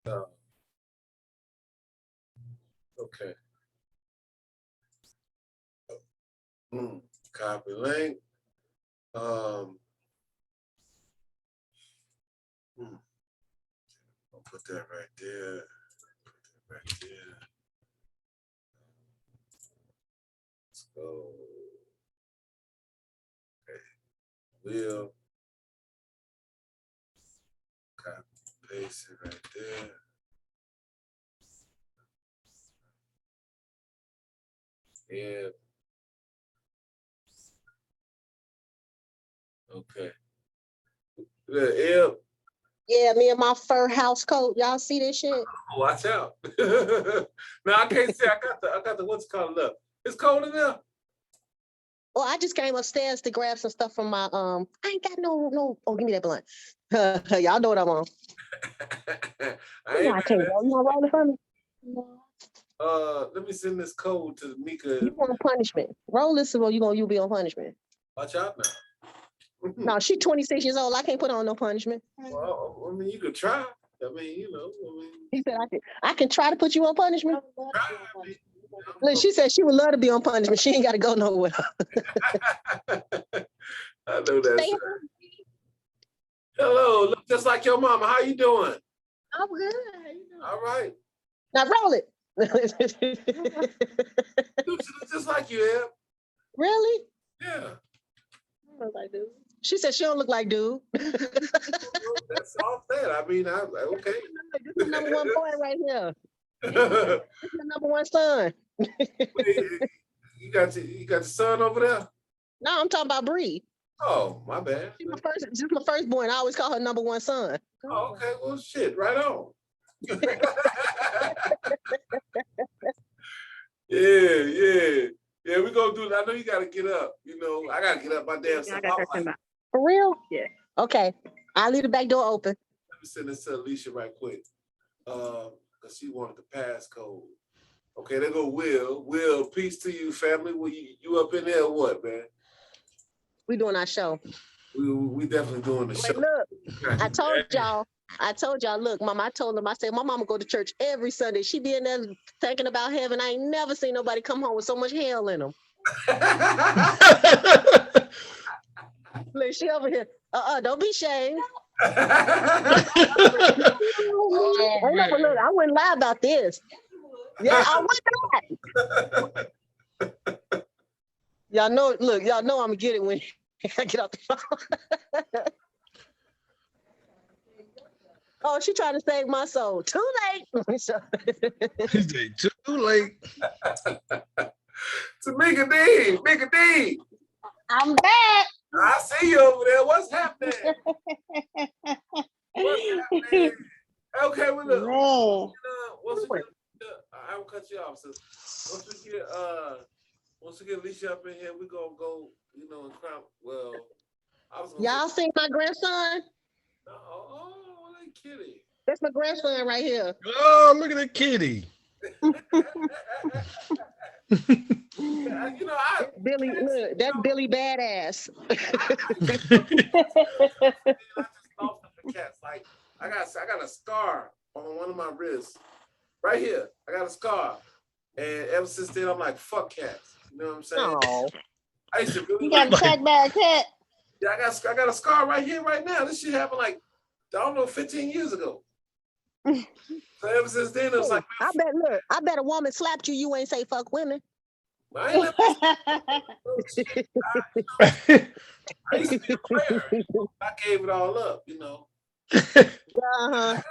No. Okay. Copy link. I'll put that right there. Right there. Let's go. Okay. Will. Copy, paste it right there. Yeah. Okay. Yeah. Yeah, me and my fur house coat. Y'all see this shit? Watch out. No, I can't say I got the what's called up. It's cold in there. Well, I just came upstairs to grab some stuff from my I ain't got no. Oh, give me that blunt. Y'all know what I'm on. I can't go. You want to roll it for me? Let me send this code to Mika. You want punishment? Roll this, or you be on punishment. Watch out now. No, she's 26 years old. I can't put her on no punishment. Well, I mean, you could try. I mean, He said I can try to put you on punishment. Try, Look, she said she would love to be on punishment. She ain't got to go nowhere. I know that. Hello, look just like your mama. How you doing? I'm good. All right. Now roll it. Just like you, Eb. Really? Yeah. She said she don't look like dude. That's all that. I mean, okay. This is the number one boy right here. This is the number one son. You got the son over there? No, I'm talking about Bree. Oh, my bad. She's my firstborn. I always call her number one son. Oh, okay, well, shit, right on. Yeah, we're going to do that. I know you got to get up. I got to get up my damn self. For real? Yeah. Okay. I'll leave the back door open. Let me send this to Alicia right quick. Because she wanted the passcode. Okay, there go Will. Will, peace to you, family. You up in there or what, man? We doing our show. We definitely doing the show. Look, I told y'all, look, Mama, I told them, I said, my mama go to church every Sunday. She be in there thinking about heaven. I ain't never seen nobody come home with so much hell in them. Look, she over here. Don't be ashamed. Look, I wouldn't lie about this. Yeah, I would not. Y'all know I'm gonna get it when I get off the phone. Oh, she trying to save my soul. Too late. Too late. Tamika D. I'm back. I see you over there. What's happening? Okay, we look. I will cut you off. So once we get Alicia up in here, we're gonna go, and crowd. Well, y'all seen my grandson? Oh, that kitty. That's my grandson right here. Oh, look at that kitty. Billy, look, that's Billy Badass. I just lost the cats. Like I got a scar on one of my wrists. Right here. I got a scar. And ever since then I'm like, fuck cats. You know what I'm saying? Oh. I used to really You got attacked by a cat. Yeah, I got a scar right here, right now. This shit happened like, I don't know, 15 years ago. So ever since then, it was like, I bet a woman slapped you. You ain't say fuck women. I used to be a player. I gave it all up, Uh-huh.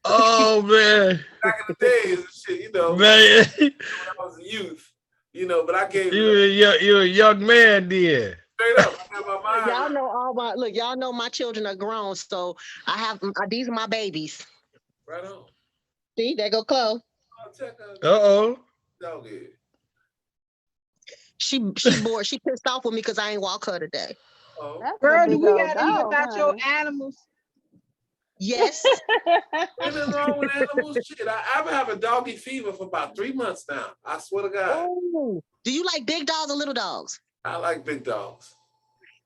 Oh man. Back in the days and shit, Man. when I was a youth, but I gave You're a young man there. Straight up. I got my mind. Y'all know y'all know my children are grown, so I have these are my babies. Right on. See, there go Chloe. Uh-oh. Doggy. She bored. She pissed off with me because I ain't walk her today. Oh. Girl, do we gotta eat about your animals? Yes. Nothing wrong with animals. Shit, I've been having doggy fever for about 3 months now. I swear to God. Oh. Do you like big dogs or little dogs? I like big dogs.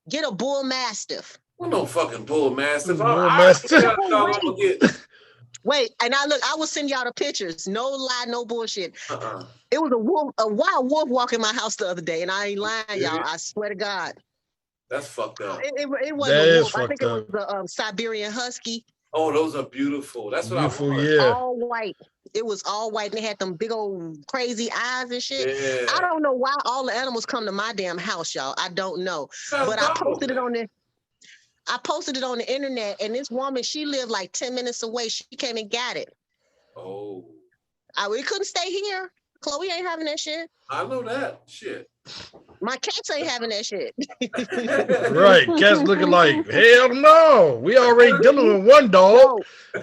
Get a bull mastiff. Well, no fucking bull mastiff. Bull mastiff. Wait, and I will send y'all the pictures. No lie, no bullshit. It was a wild wolf walking my house the other day, and I ain't lying, y'all. I swear to God. That's fucked up. It wasn't a wolf. I think it was a Siberian husky. Oh, those are beautiful. That's what I want. Yeah. All white. It was all white, and they had them big old crazy eyes and shit. Yeah. I don't know why all the animals come to my damn house, y'all. I don't know. But I posted it on the internet, and this woman, she lived like 10 minutes away. She came and got it. Oh. We couldn't stay here. Chloe ain't having that shit. I know that shit. My cats ain't having that shit. Right. Cats looking like, hell no. We already dealing with one dog. We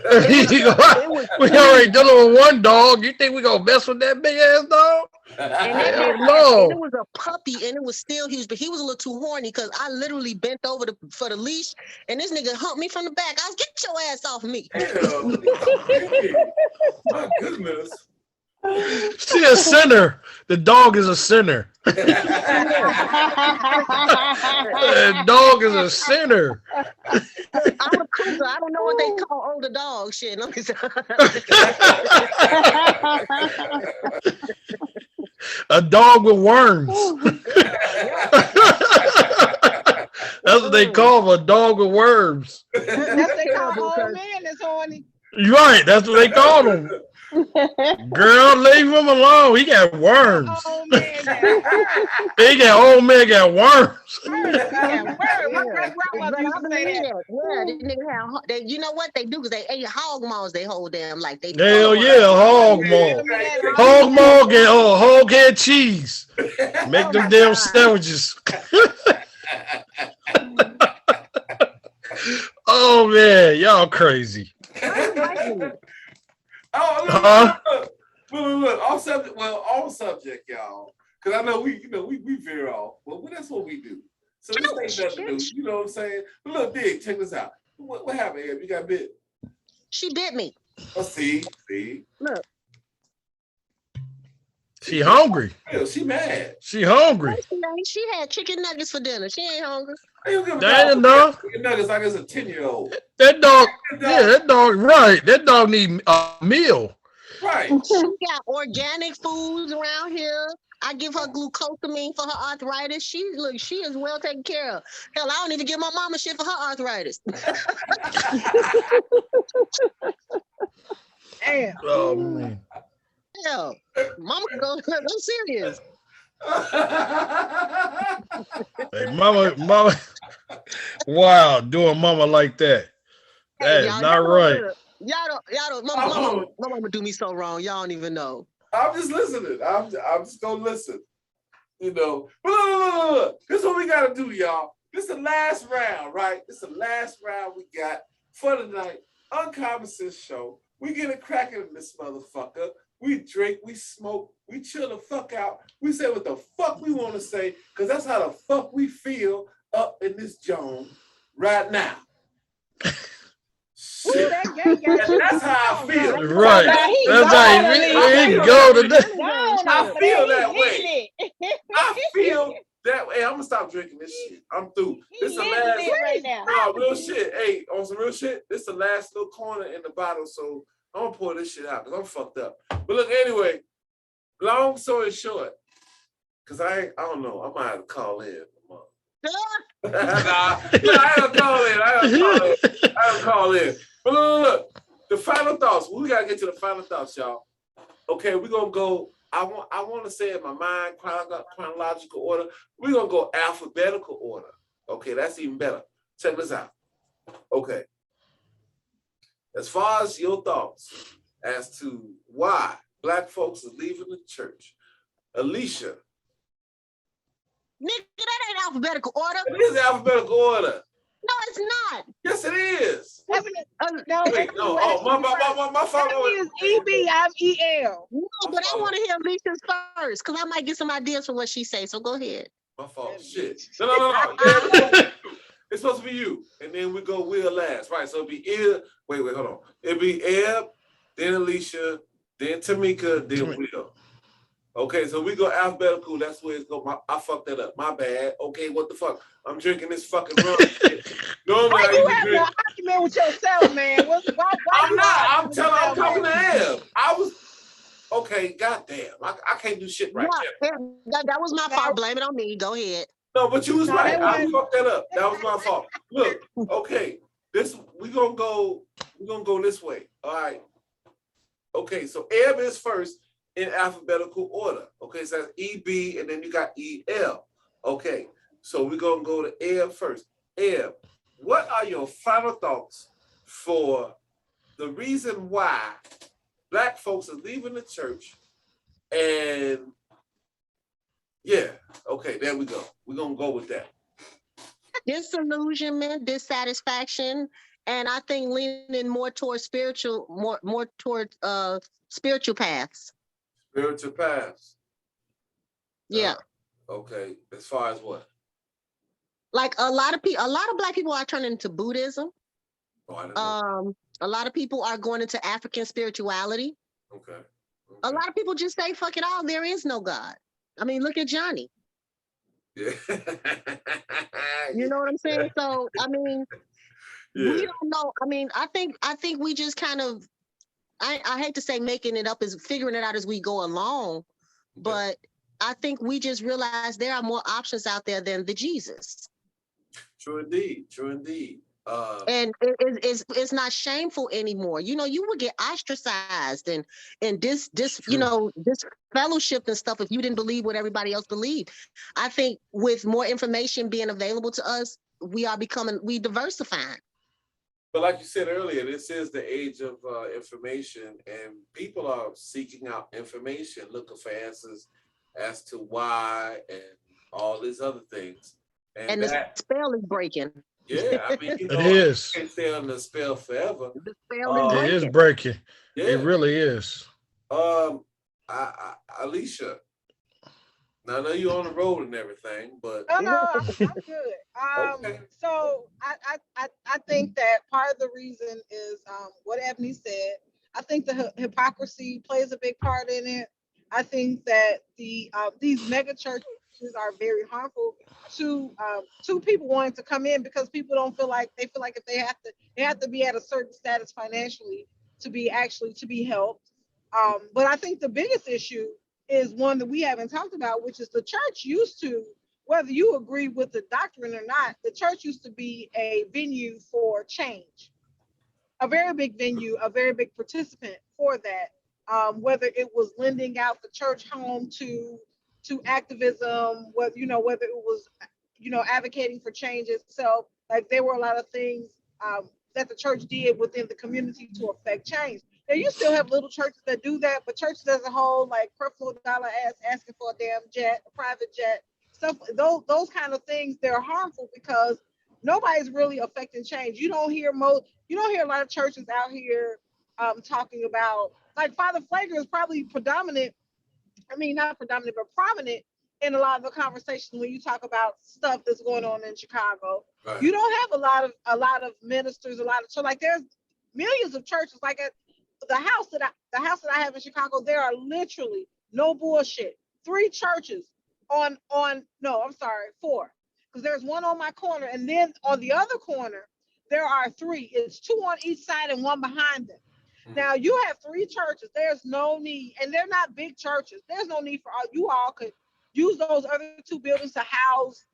already dealing with one dog. You think we gonna mess with that big ass dog? And it was a puppy, and it was still huge, but he was a little too horny because I literally bent over for the leash, and this nigga humped me from the back. I was, get your ass off of me. My goodness. She a sinner. The dog is a sinner. The dog is a sinner. I'm a cougar. I don't know what they call older dogs. Shit. A dog with worms. That's what they call them, a dog with worms. That's what they call old man that's horny. Right, that's what they call them. Girl, leave him alone. He got worms. Old man got Old man got worms. You know what they do? Because they ate hog maws. They hold them like they. Hell yeah, hog maw. Hog maw get hog head cheese. Make them damn sandwiches. Oh man, y'all crazy. Look, all subject, y'all. Because I know we veer off. Well, that's what we do. So this ain't nothing new. You know what I'm saying? But look, Dig, check this out. What happened, Eb? You got bit? She bit me. Oh, see. Look. She hungry. Yeah, she mad. She hungry. She had chicken nuggets for dinner. She ain't hungry. That ain't enough. Chicken nuggets like it's a 10-year-old. That dog, right. That dog need a meal. Right. She got organic foods around here. I give her glucosamine for her arthritis. She is well taken care of. Hell, I don't even give my mama shit for her arthritis. Damn. Oh man. Hell, mama go serious. Hey, mama. Wow, doing mama like that. That is not right. Y'all don't. My mama do me so wrong. Y'all don't even know. I'm just listening. I'm just gonna listen. You know. But look. This is what we gotta do, y'all. This is the last round, right? This is the last round we got for the night. UnCommon Sense Show. We get it cracking in this motherfucker. We drink, we smoke, we chill the fuck out. We say what the fuck we want to say, because that's how the fuck we feel up in this zone right now. Shit. That's how I feel. Right. That's how he go today. I feel that way. I feel that way. I'm going to stop drinking this shit. I'm through. This is the last. Right now. No, real shit. Hey, on some real shit, this is the last little corner in the bottle, so I'm gonna pour this shit out because I'm fucked up. But look, anyway, long story short, because I don't know, I might have to call in. I have to call in. But look, the final thoughts. We gotta get to the final thoughts, y'all. Okay, we're gonna go. I want to say in my mind chronological order. We're gonna go alphabetical order. Okay, that's even better. Check this out. Okay. As far as your thoughts as to why Black folks are leaving the church, Alicia. Nigga, that ain't alphabetical order. It is alphabetical order. No, it's not. Yes, it is. No, Wait, no. Oh, my fault. is EB, I'm EL. No, but I want to hear Alicia's first, because I might get some ideas from what she says. So go ahead. My fault. Shit. No. It's supposed to be you. And then we go Will last. Right. So it'll be Eb. Wait, hold on. It'll be Eb, then Alicia, then Tamika, then Will. Okay, so we go alphabetical. That's where it's go. I fucked that up. My bad. Okay, what the fuck? I'm drinking this fucking rum shit. Normally Why I you used to having drink. an argument with yourself, man? Why I'm you not. arguing I'm with telling. I'm yourself, talking to man? him. I was okay. Goddamn. I can't do shit right. Yeah, that was my fault. Blame it on me. Go ahead. No, but you was No, right. that I wasn't. fucked that up. That was my fault. Look, okay. We're gonna go this way. All right. Okay, so Eb is first in alphabetical order. Okay, so that's EB and then you got EL. Okay, so we're gonna go to Eb first. Eb, what are your final thoughts for the reason why Black folks are leaving the church? And yeah, okay, there we go. We're gonna go with that. Disillusionment, dissatisfaction, and I think leaning more towards more towards spiritual paths. Spiritual paths. Yeah. Okay, as far as what? Like a lot of Black people are turning to Buddhism. Oh, I didn't know. A lot of people are going into African spirituality. Okay. A lot of people just say, fuck it all, there is no God. I mean, look at Johnny. Yeah. You know what I'm saying? So, I mean, Yeah. we don't know. I mean, I think we just kind of, I hate to say making it up, is figuring it out as we go along, but I think we just realize there are more options out there than the Jesus. True indeed. True indeed. And it's not shameful anymore. You know, you would get ostracized and this you know, this fellowship and stuff if you didn't believe what everybody else believed. I think with more information being available to us, we diversifying. But like you said earlier, this is the age of information, and people are seeking out information, looking for answers as to why and all these other things. And the spell is breaking. Yeah, I mean, you It know, is. you can't stay under the spell forever. The spell is breaking. It is breaking. Yeah. It really is. Alicia, now I know you're on the road and everything, but Oh no, I'm good. okay. So I think that part of the reason is what Ebony said. I think the hypocrisy plays a big part in it. I think that these mega churches are very harmful to people wanting to come in, because people don't feel like if they have to be at a certain status financially to be helped. But I think the biggest issue is one that we haven't talked about, which is the church used to, whether you agree with the doctrine or not, the church used to be a venue for change, a very big venue, a very big participant for that. Whether it was lending out the church home to activism, whether it was advocating for change itself. Like, there were a lot of things that the church did within the community to affect change. Now, you still have little churches that do that, but churches as a whole, like creflo dollar ass asking for a damn jet, a private jet, stuff, those kind of things, they're harmful because nobody's really affecting change. You don't hear a lot of churches out here talking about, like, Father Flager is probably predominant. I mean, not predominant, but prominent in a lot of the conversations when you talk about stuff that's going on in Chicago. Right. You don't have a lot of ministers, so like there's millions of churches. Like at the house that I have in Chicago, there are literally, no bullshit, 3 churches on no, I'm sorry, 4, because there's one on my corner, and then on the other corner there are 3. It's 2 on each side and 1 behind them. Now you have 3 churches. There's no need, and they're not big churches. There's no need for you all could use those other 2 buildings to house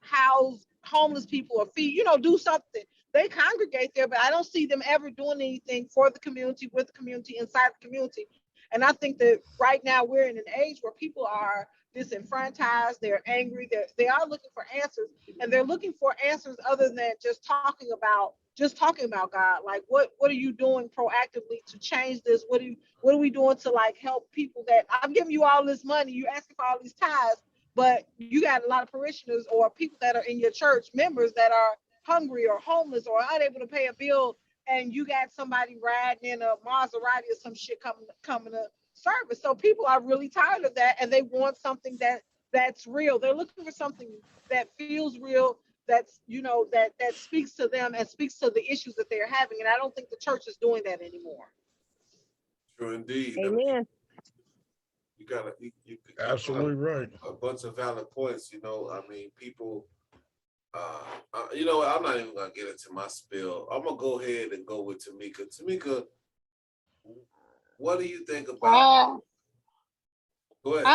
homeless people or feed, do something. They congregate there, but I don't see them ever doing anything for the community, with the community, inside the community. And I think that right now we're in an age where people are disenfranchised. They're angry. They are looking for answers, and they're looking for answers other than just talking about God. Like, what are you doing proactively to change this? What are we doing to, like, help people that I'm giving you all this money, you asking for all these tithes, but you got a lot of parishioners or people that are in your church, members that are hungry or homeless or unable to pay a bill, and you got somebody riding in a Maserati or some shit coming to service. So people are really tired of that, and they want something that's real. They're looking for something that feels real, that's that speaks to them and speaks to the issues that they're having. And I don't think the church is doing that anymore. True indeed. Amen. You gotta, you Absolutely right. a bunch of valid points. You know, I mean, people. You know what? I'm not even gonna get into my spill. I'm gonna go ahead and go with Tamika. Tamika, what do you think about? Go ahead.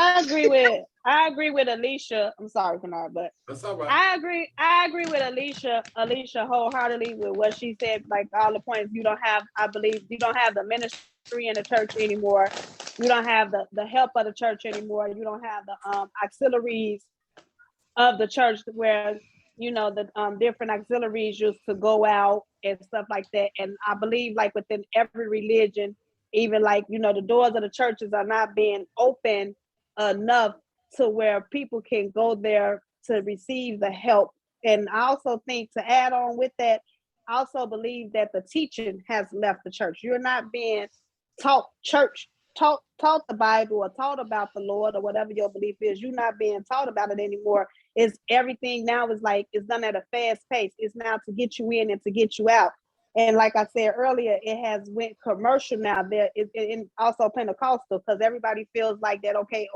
I agree with Alicia. I'm sorry, Bernard, but That's all right. I agree with Alicia wholeheartedly with what she said, like all the points. You don't have, I believe, you don't have the ministry in the church anymore. You don't have the help of the church anymore. You don't have the auxiliaries of the church where the different auxiliaries used to go out and stuff like that. And I believe like within every religion, even like the doors of the churches are not being open enough to where people can go there to receive the help. And I also think, to add on with that, I also believe that the teaching has left the church. You're not being taught the Bible or taught about the Lord or whatever your belief is. You're not being taught about it anymore. It's everything now is like it's done at a fast pace. It's now to get you in and to get you out. And like I said earlier, it has went commercial now. There and also Pentecostal, because everybody feels like that. Okay,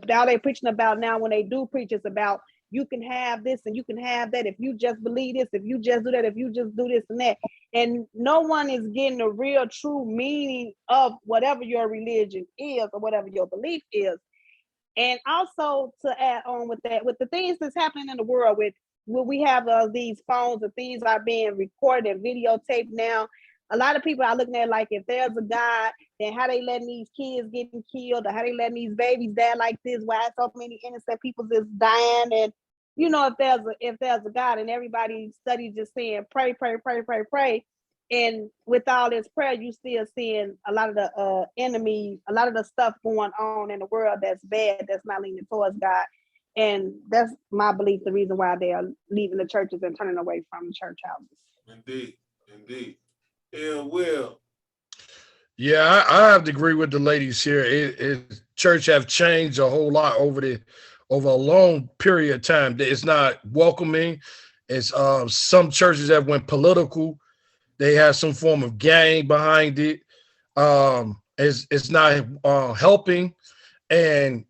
now they preaching about now when they do preach, it's about you can have this and you can have that if you just believe this, if you just do that, if you just do this and that. And no one is getting the real true meaning of whatever your religion is or whatever your belief is. And also to add on with that, with the things that's happening in the world, with we have these phones and things are being recorded and videotaped now. A lot of people are looking at like, if there's a God, then how they letting these kids getting killed, or how they letting these babies die like this? Why so many innocent people is dying? And if there's a God, and everybody studies just saying pray, pray, pray, pray, pray. And with all this prayer, you still seeing a lot of the enemy, a lot of the stuff going on in the world that's bad, that's not leaning towards God. And that's my belief, the reason why they are leaving the churches and turning away from the church houses. Indeed. Yeah, Will. Yeah, I have to agree with the ladies here. Church have changed a whole lot over a long period of time. It's not welcoming. It's some churches that went political. They have some form of gang behind it. It's not helping, and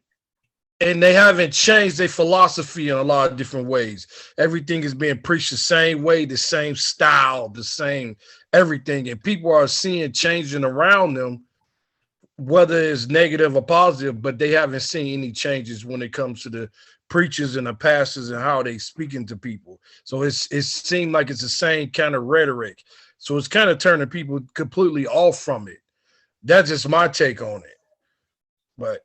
they haven't changed their philosophy in a lot of different ways. Everything is being preached the same way, the same style, the same everything, and people are seeing changing around them, whether it's negative or positive, but they haven't seen any changes when it comes to the preachers and the pastors and how they speaking to people. So it seemed like it's the same kind of rhetoric. So it's kind of turning people completely off from it. That's just my take on it. But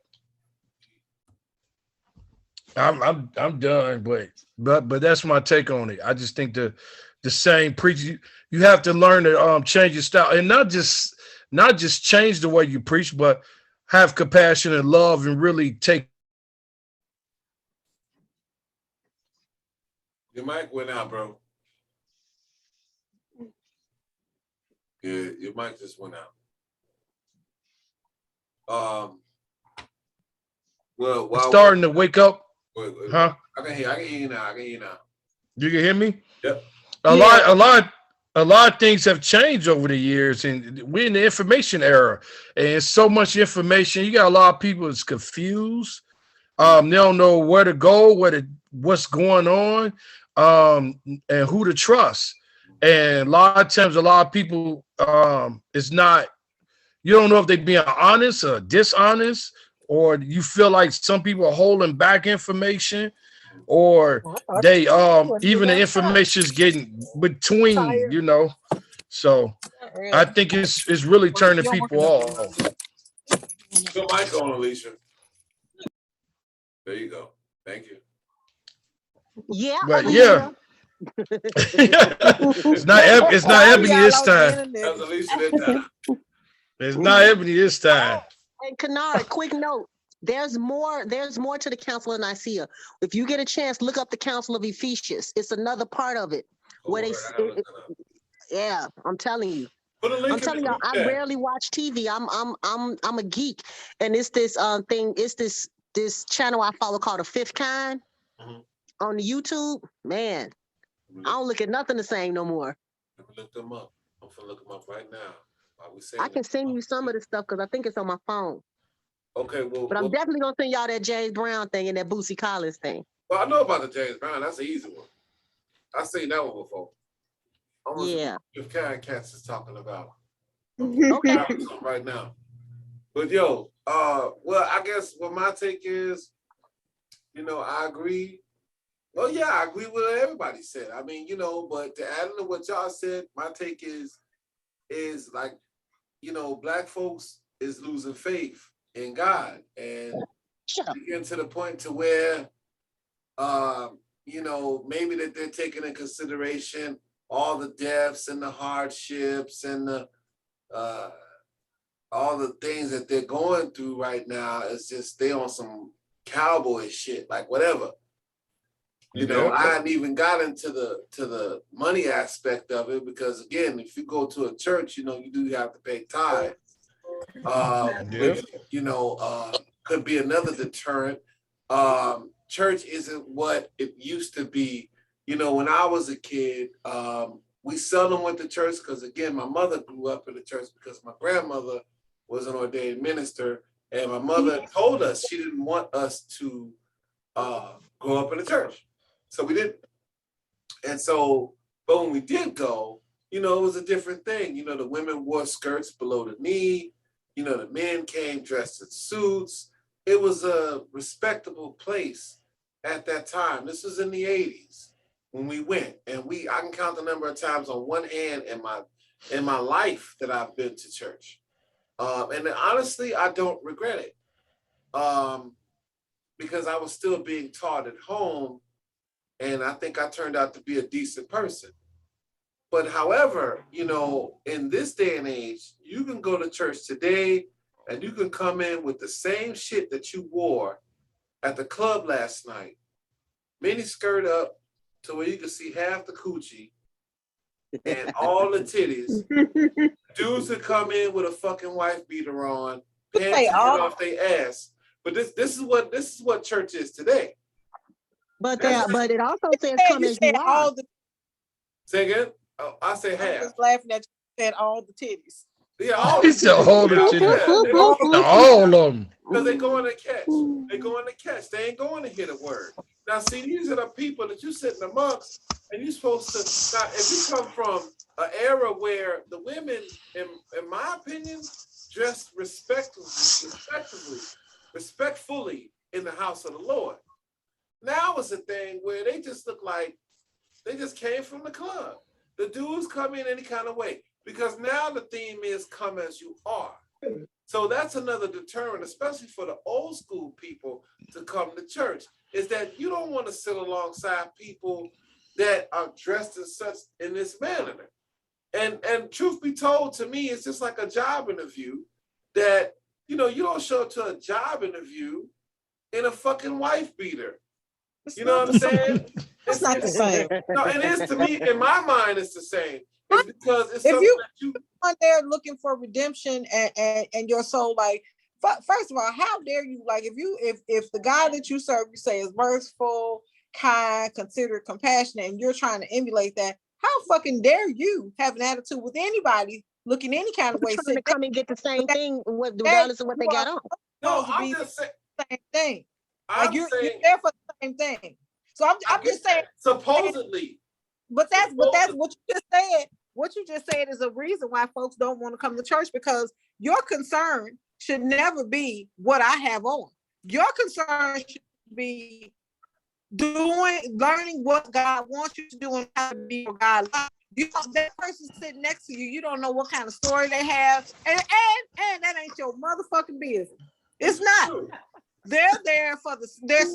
I'm done. But that's my take on it. I just think the same preaching, you have to learn to change your style, and not just change the way you preach, but have compassion and love and really take. Your mic went out, bro. Yeah, your mic just went out. Well, while starting to wake up. Wait. Huh? I can hear you now. You can hear me? Yep. A lot of things have changed over the years, and we're in the information era, and so much information. You got a lot of people that's confused. They don't know where to go, what's going on, and who to trust. And a lot of times, a lot of people, it's not. You don't know if they're being honest or dishonest, or you feel like some people are holding back information, or they even the information is getting between, So I think it's really turning people off. Your mic on, Alicia. There you go. Thank you. Yeah. But yeah. It's not Ebony this time. That's Alicia this time. It's not Ebony this time. And Kennard, quick note. There's more to the Council of Nicaea. If you get a chance, look up the Council of Ephesians. It's another part of it. Yeah, I'm telling you. I'm telling y'all, I rarely watch TV. I'm a geek. And it's this thing, it's this channel I follow called The Fifth Kind on the YouTube. Man, I don't look at nothing the same no more. Let me look them up. I'm gonna look them up right now. I can send you some of the stuff because I think it's on my phone. Okay, But I'm definitely gonna send y'all that James Brown thing and that Boosie Collins thing. well, I know about the James Brown. That's an easy one. I've seen that one before. I want to see if Karen Katz is talking about. Okay. Right now. But yo, well, I guess what my take is, I agree. Well, yeah, I agree with what everybody said. I mean, but to add into what y'all said, my take is like, Black folks is losing faith in God, and getting to the point to where, maybe that they're taking in consideration all the deaths and the hardships and the all the things that they're going through right now. Is just they on some cowboy shit, like whatever. I hadn't even got into the money aspect of it, because again, if you go to a church, you do have to pay tithes, which could be another deterrent. Church isn't what it used to be. When I was a kid, we seldom went to church because, again, my mother grew up in the church because my grandmother was an ordained minister, and my mother told us she didn't want us to grow up in the church. So we didn't. And so, but when we did go, it was a different thing. The women wore skirts below the knee. The men came dressed in suits. It was a respectable place at that time. This was in the 80s when we went. And I can count the number of times on one hand in my life that I've been to church. And honestly, I don't regret it. Because I was still being taught at home, and I think I turned out to be a decent person. But however, in this day and age, you can go to church today and you can come in with the same shit that you wore at the club last night. Mini skirt up to where you can see half the coochie and all the titties. Dudes that come in with a fucking wife beater on, pants off their ass. But this is what church is today. But it also says come as you are. Say again? Oh, I say half. I'm just laughing at you said all the titties. Yeah, all the titties. All of them. Because they going to catch. They going to catch. They ain't going to hit a word. Now, see, these are the people that you sitting amongst, and you're supposed to. Now, if you come from an era where the women, in my opinion, dressed respectfully in the house of the Lord. Now it's a thing where they just look like they just came from the club. The dudes come in any kind of way, because now the theme is come as you are. So that's another deterrent, especially for the old school people to come to church, is that you don't want to sit alongside people that are dressed in this manner. And truth be told, to me, it's just like a job interview that, you don't show up to a job interview in a fucking wife beater. You know what I'm saying? It's not the same. No, it is to me. In my mind, it's the same. It's because it's if something you that you on there looking for redemption and your soul, like, first of all, how dare you? Like, if the God that you serve, you say is merciful, kind, considerate, compassionate, and you're trying to emulate that, how fucking dare you have an attitude with anybody looking any kind of way? Trying to come and get the same thing, regardless of what they got on. No, I'm just saying the same thing. I'm You're saying there for the same thing. So I'm just saying, supposedly. But that's what you just said. What you just said is a reason why folks don't want to come to church, because your concern should never be what I have on. Your concern should be learning what God wants you to do and how to be your God. That person sitting next to you, you don't know what kind of story they have, and that ain't your motherfucking business. It's not. They're there for they're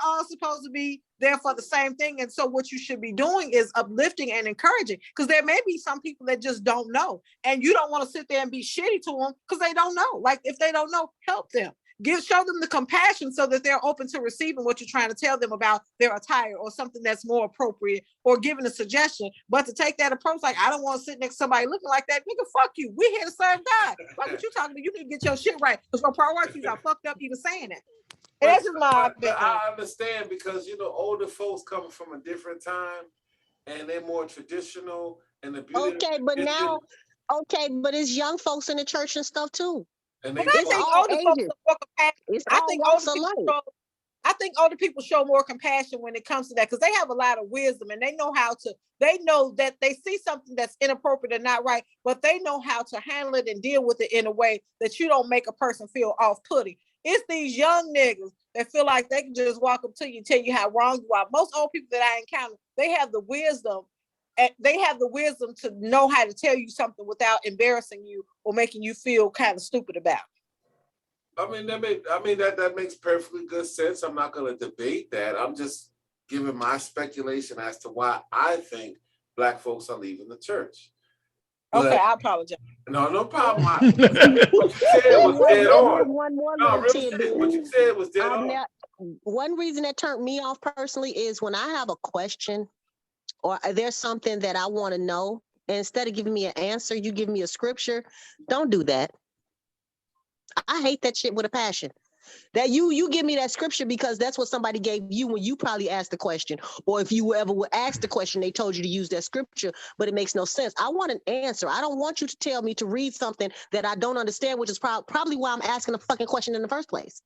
all supposed to be there for the same thing. And so what you should be doing is uplifting and encouraging, because there may be some people that just don't know, and you don't want to sit there and be shitty to them because they don't know. Like, if they don't know, help them. Show them the compassion so that they're open to receiving what you're trying to tell them about their attire or something that's more appropriate, or giving a suggestion. But to take that approach, like, I don't want to sit next to somebody looking like that, nigga, fuck you. We here to serve God. Like, what you talking about? You need to get your shit right, because your priorities are fucked up even saying that. And that's just my opinion. I understand, because older folks coming from a different time and they're more traditional, and the beauty. But it's young folks in the church and stuff too. And But they I It's think all older folks ages. are more compassionate. It's I all think walks older of people life. show. I think older people show more compassion when it comes to that because they have a lot of wisdom and they know how to. They know that they see something that's inappropriate and not right, but they know how to handle it and deal with it in a way that you don't make a person feel off-putting. It's these young niggas that feel like they can just walk up to you and tell you how wrong you are. Most old people that I encounter, they have the wisdom. They have the wisdom to know how to tell you something without embarrassing you or making you feel kind of stupid about it. I mean, that makes perfectly good sense. I'm not going to debate that. I'm just giving my speculation as to why I think Black folks are leaving the church. But, Okay, I apologize. no problem. What you said was dead on. One more No, little real tidbit. shit. What you said was dead on. One reason that turned me off personally is when I have a question or there's something that I want to know, and instead of giving me an answer, you give me a scripture. Don't do that. I hate that shit with a passion. That you give me that scripture because that's what somebody gave you when you probably asked the question. Or if you ever were asked the question, they told you to use that scripture, but it makes no sense. I want an answer. I don't want you to tell me to read something that I don't understand, which is probably why I'm asking the fucking question in the first place.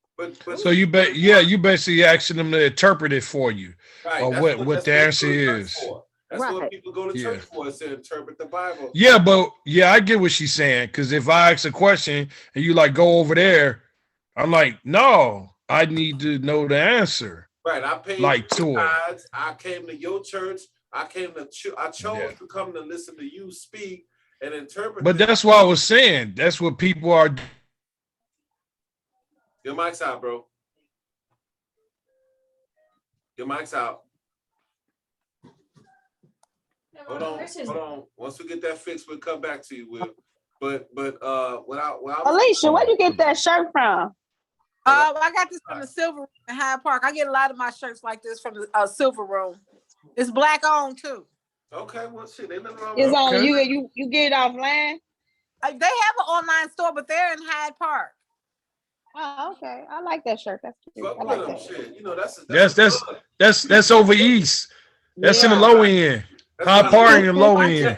So you basically asking them to interpret it for you, right, or what the answer is. That's right. what people go to church for, is to interpret the Bible. Yeah, but I get what she's saying. Because if I ask a question and you like go over there, I'm like, no, I need to know the answer. Right, I paid like to tithes. I came to your church. I chose to come to listen to you speak and interpret. But that's what I was saying. That's what people are. Your mic's out, bro. Your mic's out. Hold on. Once we get that fixed, we'll come back to you, Will. But Alicia, where'd you get that shirt from? I got this from the Silver Room in Hyde Park. I get a lot of my shirts like this from the Silver Room. It's Black owned too. Okay, well, shit, they nothing wrong It's with on that. you get it offline. They have an online store, but they're in Hyde Park. Oh, okay. I like that shirt. That's cute. Fuck I like with them, that. shit. You know, that's over east. That's in the low end. Hyde Park in the low end.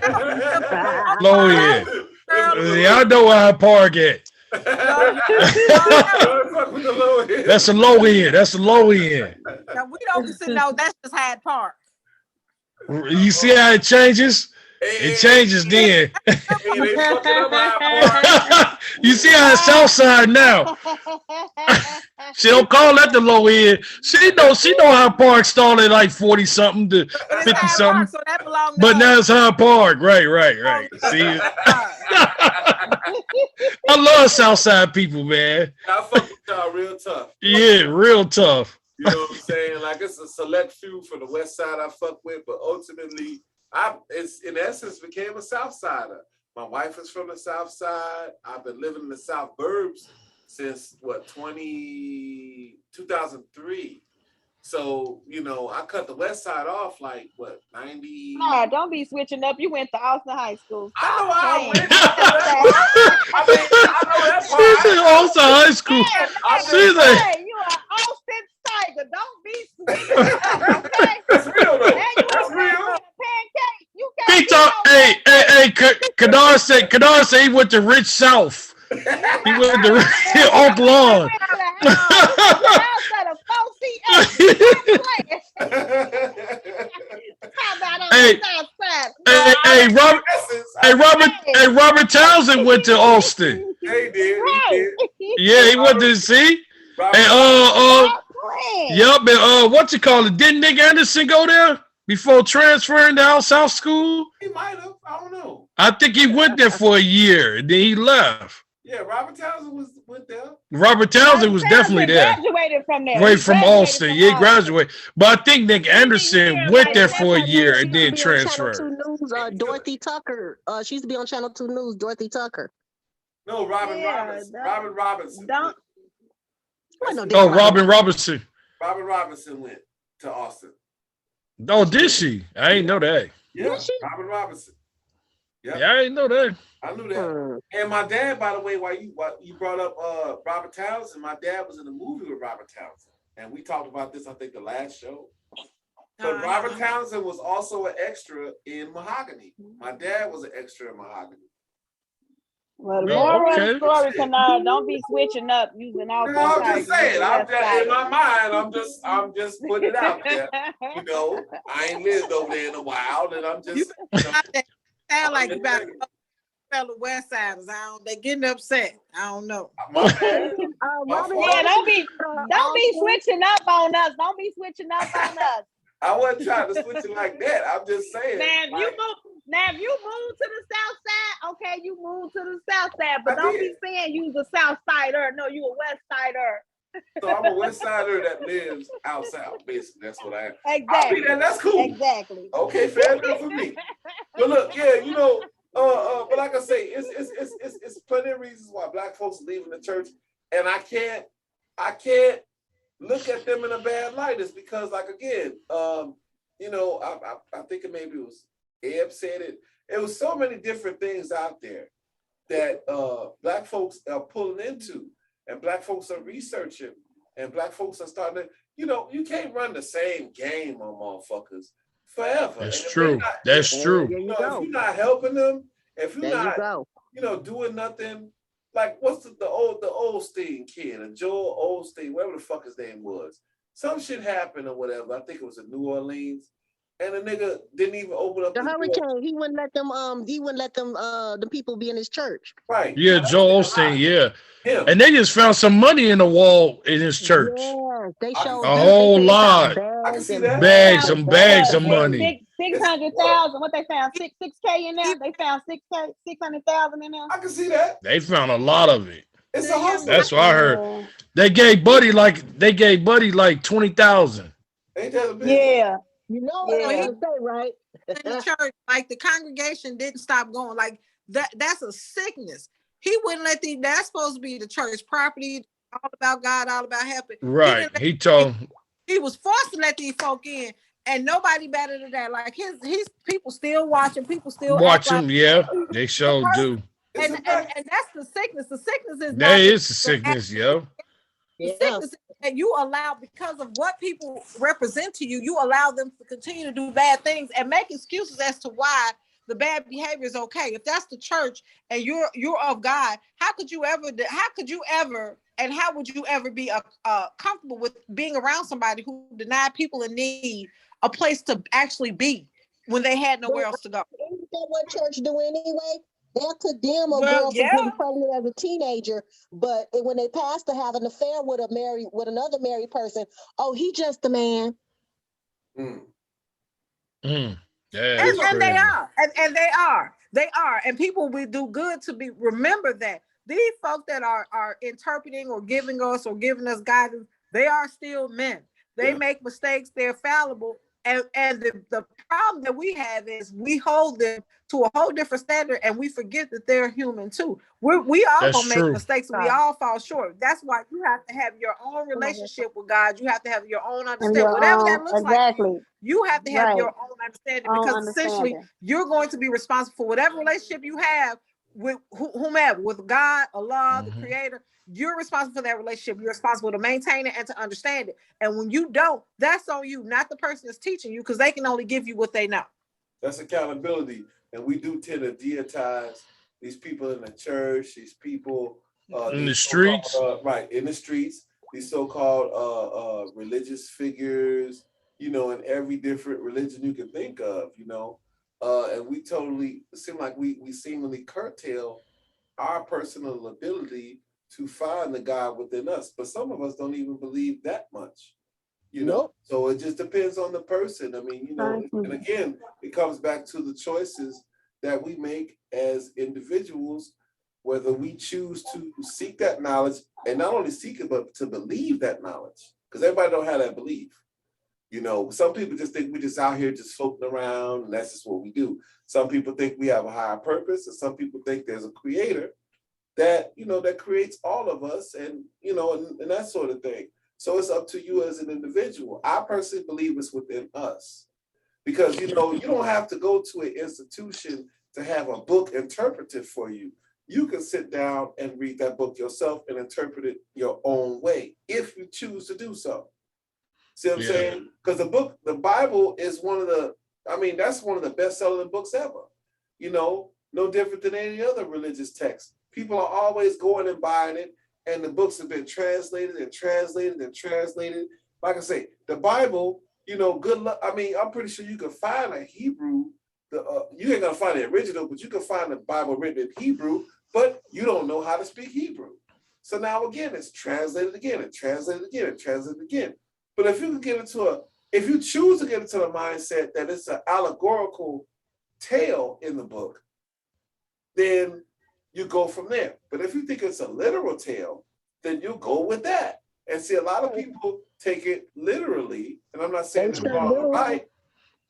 Low end. Yeah, I know where Hyde Park at. That's a low end. That's a low end. Now we don't consider that's just Hyde Park. You see how it changes? It changes then. You see how it's Southside now. She don't call that the low end. She know Hyde Park started like 40 something to 50 something. So that belongs but now it's Hyde Park. Right. See it? I love Southside people, man. I fuck with y'all real tough. Yeah, real tough. You know what I'm saying? Like, it's a select few from the west side I fuck with, but ultimately, it's in essence became a South Sider. My wife is from the South Side. I've been living in the South Burbs since 2003. So, you know, I cut the west side off like 90. No, don't be switching up. You went to Austin High School. I know how I went. I know that part. She's in Austin High School. She's like, You are Austin Tiger. Don't be switching up, okay? That's real though. Hey, That's real. Pancake. You Hey, Kadar said he went to Rich South. He went to Oak Lawn. Robert Townsend went to Austin. He did. Yeah, he went to see. What you call it? Didn't Nick Anderson go there before transferring to Al South School? He might have. I don't know. I think he went there for a year and then he left. Yeah, Robert Townsend went there. Robert Townsend was definitely there. Graduated from there. Right from Austin. Yeah, he graduated. But I think Nick Anderson went there for a year and then transferred. Dorothy Tucker. She used to be on Channel 2 News, Dorothy Tucker. No, Robin Robinson. Don't. Robin Robinson. Robin Robinson went to Austin. Oh, did she? I ain't know that. Yeah, Robin Robinson. Yep. Yeah, I didn't know that. I knew that. And my dad, by the way, while you brought up Robert Townsend, my dad was in a movie with Robert Townsend. And we talked about this, I think, the last show. So Robert Townsend was also an extra in Mahogany. My dad was an extra in Mahogany. Well, the Oh, moral of the okay. story, Canard, don't be switching up using No, Austin I'm Tice just with saying. the I'm West just in my mind. I'm just putting it out there. Side. You know, I ain't lived over there in a while, and I'm You just, better stop that. Sound I'm like you just about saying. to fellow West Siders. They getting upset. I don't know. My bad. My Robin, Yeah, fault. don't be switching up on us. Don't be switching up on us. I wasn't trying to switch it like that. I'm just saying. Now, if Like, you move to the south side, okay, you move to the south side, but I don't did. be saying you a south sider. No, you a west sider. So I'm a West Sider that lives out south. Basically, that's what I am. I'll be Exactly. there. That's cool. Exactly. Okay, fair enough for me. But look, yeah, you know, but like I say, it's plenty of reasons why Black folks are leaving the church, and I can't look at them in a bad light. It's because, like, again, you know, I think maybe it was Eb said it. It was so many different things out there that Black folks are pulling into, and Black folks are researching, and Black folks are starting to, you know, you can't run the same game on motherfuckers forever. That's And if true. not, That's if, true. There you you know, if go. you're not helping them, if you're There you not, go. you know, doing nothing, like what's the Osteen kid, and Joel Osteen, whatever the fuck his name was. Some shit happened or whatever. I think it was in New Orleans. And the nigga didn't even open up The the door. hurricane, he wouldn't let them the people be in his church. Right. Yeah, That's Joel a lie. Osteen, yeah. Him. And they just found some money in the wall in his church. Yes, they I can showed see A this. that. They whole said they lot. found I can bags see and that. bags Some and bags of bags. money. 600,000. What they found? 6K in there. Even They found 600,000 in there. I can see that. They found a lot of it. It's to a him, hustle. That's what I heard. Yeah. They gave Buddy like 20,000. Ain't that a bitch? Yeah. You know what when I'm he Yeah. gonna say, right? in the church, like the congregation didn't stop going. Like that's a sickness. He wouldn't let that's supposed to be the church property, all about God, all about helping. He Right. didn't let, He told he was forced to let these folk in, and nobody better than that. Like his people still watching, people still act watch like him. Yeah, he's they the sure person. do. It's And, a and fact. and that's the sickness. The sickness is That not is the sickness, yo. the Yeah. sickness is that you allow, because of what people represent to you, you allow them to continue to do bad things and make excuses as to why the bad behavior is okay. If that's the church and you're of God, how could you ever and how would you ever be comfortable with being around somebody who denied people in need a place to actually be when they had nowhere else to go? Isn't that what church do anyway? They'll condemn a Well, girl for yeah. getting pregnant as a teenager, but when they pastor have an affair with another married person, oh, he just a man. Mm. Mm. Yeah, And, it's and they crazy. are, and they are, and people will do good to be remember that these folks that are interpreting or giving us guidance, they are still men. They Yeah. make mistakes. They're fallible, and the problem that we have is we hold them to a whole different standard, and we forget that they're human too. We all That's gonna make true. mistakes, and we all fall short. That's why you have to have your own relationship with God. You have to have your own And understanding, your whatever that own, looks like for you. exactly. You have to have Right. your own understanding, Own because essentially understanding. you're going to be responsible for whatever relationship you have with whomever, with God, Allah, the Mhm. creator. You're responsible for that relationship. You're responsible to maintain it and to understand it. And when you don't, that's on you, not the person that's teaching you, because they can only give you what they know. That's accountability. And we do tend to deitize these people in the church, these people In the these streets. so-called, right, in the streets, these so-called religious figures, you know, in every different religion you can think of, you know. And we totally seem like we seemingly curtail our personal ability to find the God within us. But some of us don't even believe that much, you know. Nope. So it just depends on the person. I mean, you know, and again, it comes back to the choices that we make as individuals, whether we choose to seek that knowledge, and not only seek it, but to believe that knowledge. Because everybody don't have that belief. You know, some people just think we're just out here just floating around, and that's just what we do. Some people think we have a higher purpose, and some people think there's a creator that, you know, that creates all of us, and, you know, and that sort of thing. So it's up to you as an individual. I personally believe it's within us, because, you know, you don't have to go to an institution to have a book interpreted for you. You can sit down and read that book yourself and interpret it your own way, if you choose to do so. See what I'm saying? Because the Bible is that's one of the best-selling books ever. You know, no different than any other religious text. people are always going and buying it, and the books have been translated and translated and translated. Like I say, the Bible, you know, good luck. I mean, I'm pretty sure you can find a Hebrew. You ain't gonna find the original, but you can find the Bible written in Hebrew, but you don't know how to speak Hebrew. So now again, it's translated again and translated again and translated again. But if you choose to get into the mindset that it's an allegorical tale in the book, then you go from there. But if you think it's a literal tale, then you go with that. And see, a lot of people take it literally, and I'm not saying it's wrong or right.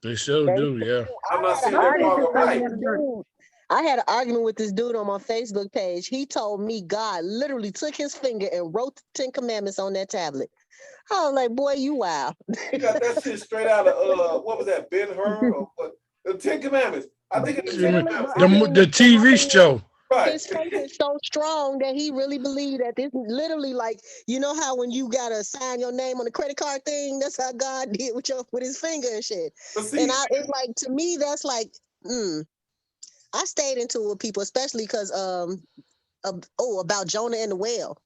They still do, yeah. I'm not saying they're wrong or right. I had an argument with this dude on my Facebook page. He told me God literally took his finger and wrote the 10 Commandments on that tablet. I was like, boy, you wild. You got that shit straight out of, what was that, Ben-Hur? Or what? The 10 Commandments. I think it's the 10 Commandments. The TV show. Right. His faith is so strong that he really believed that this literally, like, you know how when you gotta sign your name on the credit card thing, that's how God did with his finger and shit. See, and it's like, to me, that's like, I stayed into it with people, especially because about Jonah and the whale.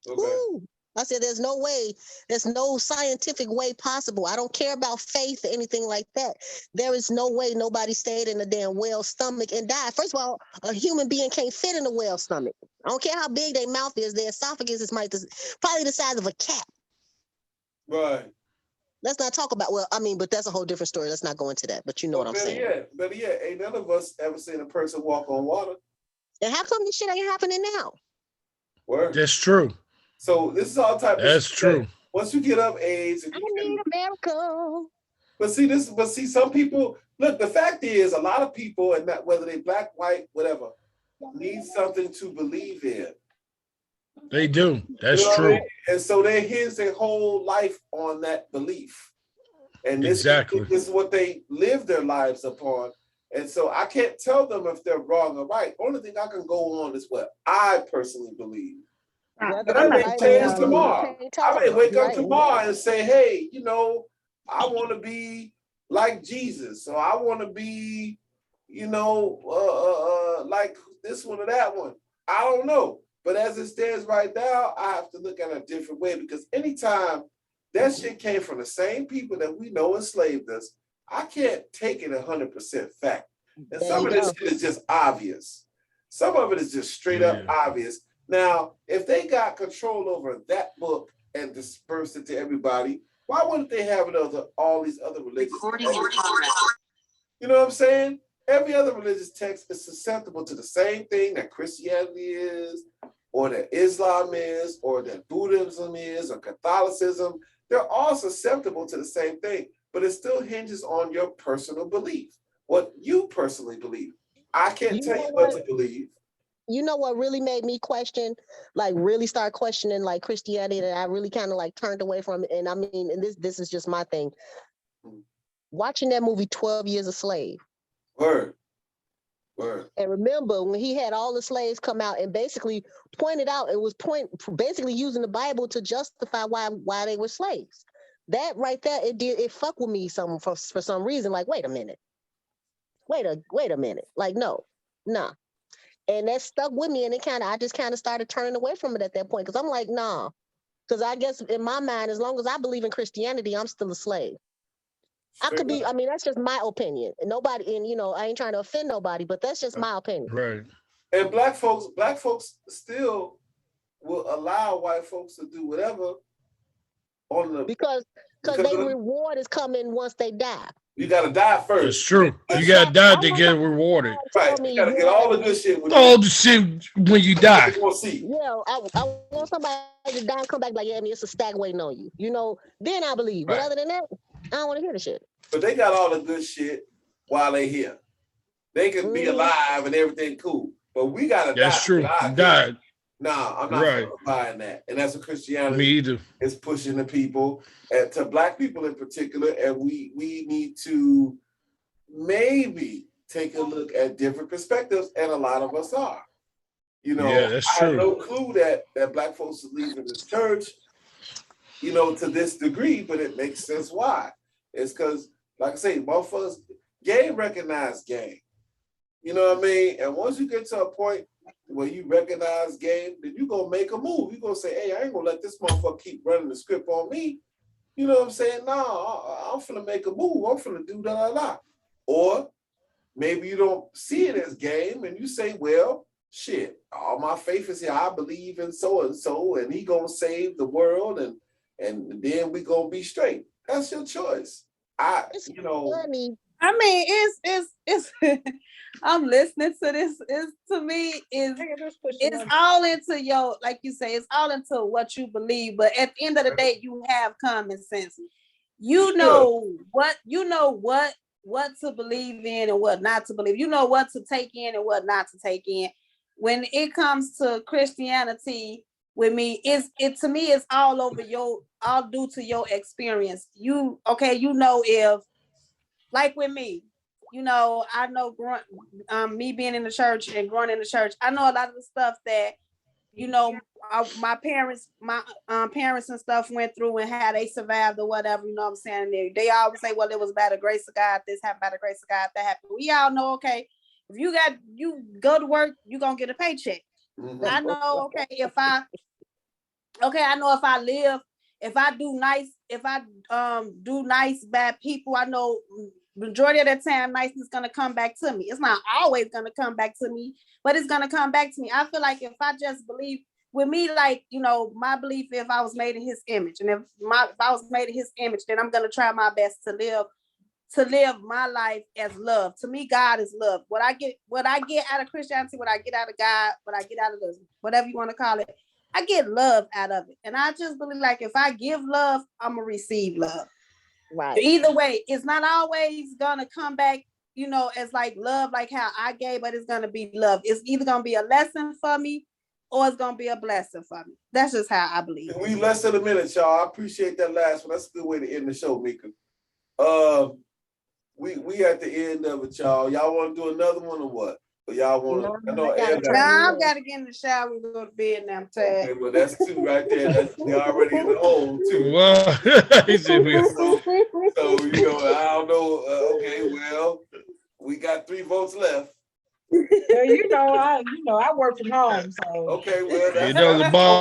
okay. Ooh. I said, there's no scientific way possible. I don't care about faith or anything like that. There is no way nobody stayed in a damn whale's stomach and died. First of all, a human being can't fit in a whale's stomach. I don't care how big their mouth is. Their esophagus is probably the size of a cat. Right. Let's not talk about, but that's a whole different story. Let's not go into that. But you know what I'm saying. Better yet, ain't none of us ever seen a person walk on water. And how come this shit ain't happening now? Word. That's true. So this is all type of That's shit. true. Once you get of age, I need a miracle. But see, some people, look, the fact is a lot of people, and not whether they black, white, whatever, need something to believe in. They do. That's what true. I mean? And so they hinge their whole life on that belief. And this is what they live their lives upon. And so I can't tell them if they're wrong or right. Only thing I can go on is what I personally believe. And I may change tomorrow. I may wake up tomorrow and say, hey, you know, I want to be like Jesus. So I want to be, you know, like this one or that one. I don't know. But as it stands right now, I have to look at it a different way, because anytime that shit came from the same people that we know enslaved us, I can't take it 100% fact. And some of this shit is just obvious. Some of it is just straight up obvious. Now, if they got control over that book and dispersed it to everybody, why wouldn't they have it over all these other religions? You know what I'm saying? Every other religious text is susceptible to the same thing that Christianity is, or that Islam is, or that Buddhism is, or Catholicism. They're all susceptible to the same thing, but it still hinges on your personal belief, what you personally believe. I can't tell you what to believe. You know what really made me question, like really start questioning like Christianity, that I really kind of like turned away from it. And I mean, and this is just my thing. Watching that movie 12 Years a Slave. Word. And remember when he had all the slaves come out and basically pointed out, it was basically using the Bible to justify why they were slaves. That right there, it fucked with me for some reason. Like, wait a minute. Wait a minute. Like, no, nah. And that stuck with me, and I just kind of started turning away from it at that point, because I'm like, nah. Because I guess in my mind, as long as I believe in Christianity, I'm still a slave. I could be, I mean, that's just my opinion. And you know, I ain't trying to offend nobody, but that's just my opinion. Right. And black folks still will allow white folks to do whatever on the because their reward is coming once they die. You gotta die first. It's true. You gotta die to get rewarded. Right. You gotta get all the good shit. All the shit when you die. Yeah, I want somebody to die and come back like, yeah, I mean, it's a stack waiting on you. You know, then I believe. Right. But other than that, I don't want to hear the shit. But they got all the good shit while they here. They can be alive and everything cool. But we gotta die. That's true. Die. Nah, I'm not buying that. And that's what Christianity Me either. is pushing the people, and to black people in particular. And we need to maybe take a look at different perspectives, and a lot of us are. You know, that's I true. have no clue that black folks are leaving this church, you know, to this degree, but it makes sense why. It's because, like I say, motherfuckers, game recognize game. You know what I mean? And once you get to a point when you recognize game, then you gonna make a move. You gonna say, hey, I ain't gonna let this motherfucker keep running the script on me. You know what I'm saying? No, I'm finna make a move. I'm finna do da. Or maybe you don't see it as game and you say, well, shit, all my faith is here. I believe in so and so, and he gonna save the world, and then we gonna be straight. That's your choice. Funny. I mean, it's I'm listening to this. It's to me it's all into your, like you say, it's all into what you believe. But at the end of the day, you have common sense. You know what to believe in and what not to believe. You know what to take in and what not to take in. When it comes to Christianity, with me, to me it's all due to your experience. You know, if like with me, you know, I know me being in the church and growing in the church, I know a lot of the stuff that, you know, my parents and stuff went through and how they survived or whatever, you know what I'm saying? They always say, well, it was by the grace of God, this happened by the grace of God, that happened. We all know, okay, if you go to work, you're gonna get a paycheck. Mm-hmm. I know, okay, I know if I do nice by people, I know majority of the time niceness is gonna come back to me. It's not always gonna come back to me, but it's gonna come back to me. I feel like if I just believe, with me, like, you know, my belief, if I was made in his image, and if I was made in his image, then I'm gonna try my best to live my life as love. To me, God is love. What I get out of Christianity, what I get out of God, what I get out of this, whatever you want to call it, I get love out of it. And I just believe, like, if I give love, I'm gonna receive love. Right. Either way, it's not always gonna come back, you know, as like love, like how I gave, but it's gonna be love. It's either gonna be a lesson for me or it's gonna be a blessing for me. That's just how I believe. We less than a minute, y'all. I appreciate that last one. That's a good way to end the show, Mika. We at the end of it, y'all. Y'all want to do another one or what? Or y'all want to? I've got to get in the shower and go to bed now. I'm tired. Okay, well, that's two right there. We already in the hole too. Wow. so you know, I don't know. Okay, well, we got 3 votes left. Well, I work from home, so okay, well, that's the ball.